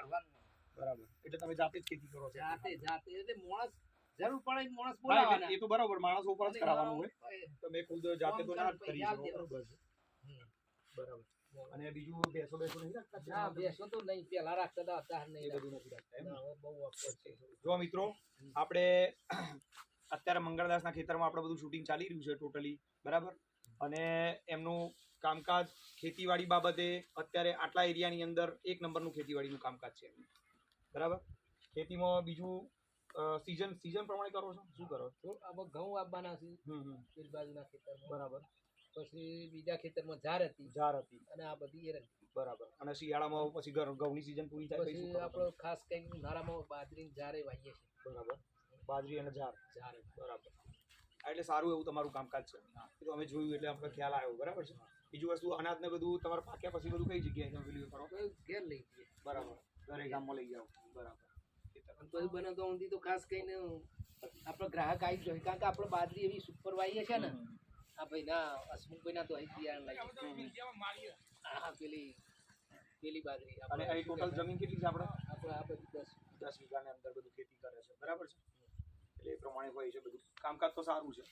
કાઢવાનું બરાબર એટલે તમે જાતે જ ખેતી કરો છો જાતે એટલે માણસ જરૂર પડે માણસ હા, બોલાવવાના એ તો બરાબર માણસો ઉપર જ કરાવવાનું હોય હોય તમે ખુદ જાતે તો ના જ કરી શકો બરાબર છે હમ. બરાબર અને બીજું બેસો નહીં રાખતા ના બેસો તો નહીં પેલા રાખતા હતા અત્યારે એ નહીં બધું નથી રાખતા એમ ના, હવે બહુ અપવર્ડ છે જો મિત્રો આપણે અત્યારે મંગળદાસના ખેતરમાં આપણે બધું શૂટિંગ ચાલી રહ્યું છે ટોટલી બરાબર અને એમનું કામકાજ ખેતીવાડી બાબતે અત્યારે આટલા એરિયાની અંદર એક નંબરનું ખેતીવાડીનું કામકાજ છે એમનું બરાબર ખેતીમાં બીજું સીઝન પ્રમાણે કરો છો શું કરો છો હવે ઘઉં આપવાના છે પેલી બાજુના ખેતરમાં બરાબર પછી બીજા ખેતરમાં ઝાર હતી જાર હતી અને આ બધી એરંડી બરાબર અને શિયાળામાં પછી ઘઉંની સીઝન પૂરી થાય પછી શું પછી કરો આપણે ખાસ કરીને ઉનાળામાં બાજરી ઝારે વાવીએ છીએ બરાબર બાજરી અને જાર ઝારે બરાબર હા, એટલે સારું એવું તમારું કામકાજ છે એ તો અમે જોયું એટલે આપણે ખ્યાલ આવ્યો બરાબર છે બીજું વસ્તુ અનાજ ને બધું તમારે પાક્યા પછી બધું કઈ જગ્યાએ તમે પેલું કરો તો ઘેર લઈ જઈએ બરાબર દરેક ગામમાં લઈ જાઓ બરાબર અને પછી બને તો ઊંધી તો ખાસ કરીને આપણો ગ્રાહક આવી જોઈએ કારણ કે આપણે બાજરી એવી સુપર વાવીએ છે ને આ ભાઈ ના હસમુખભાઈ ના તો અહીં બિયારણ લાગી હા પેલી બાજરી અને અહીં ટોટલ જમીન કેટલી છે આપણે આપણે આ બધી 10 વીઘાની અંદર બધું ખેતી કરે છે બરાબર છે એટલે એ પ્રમાણે હોય છે બધું કામકાજ તો સારું છે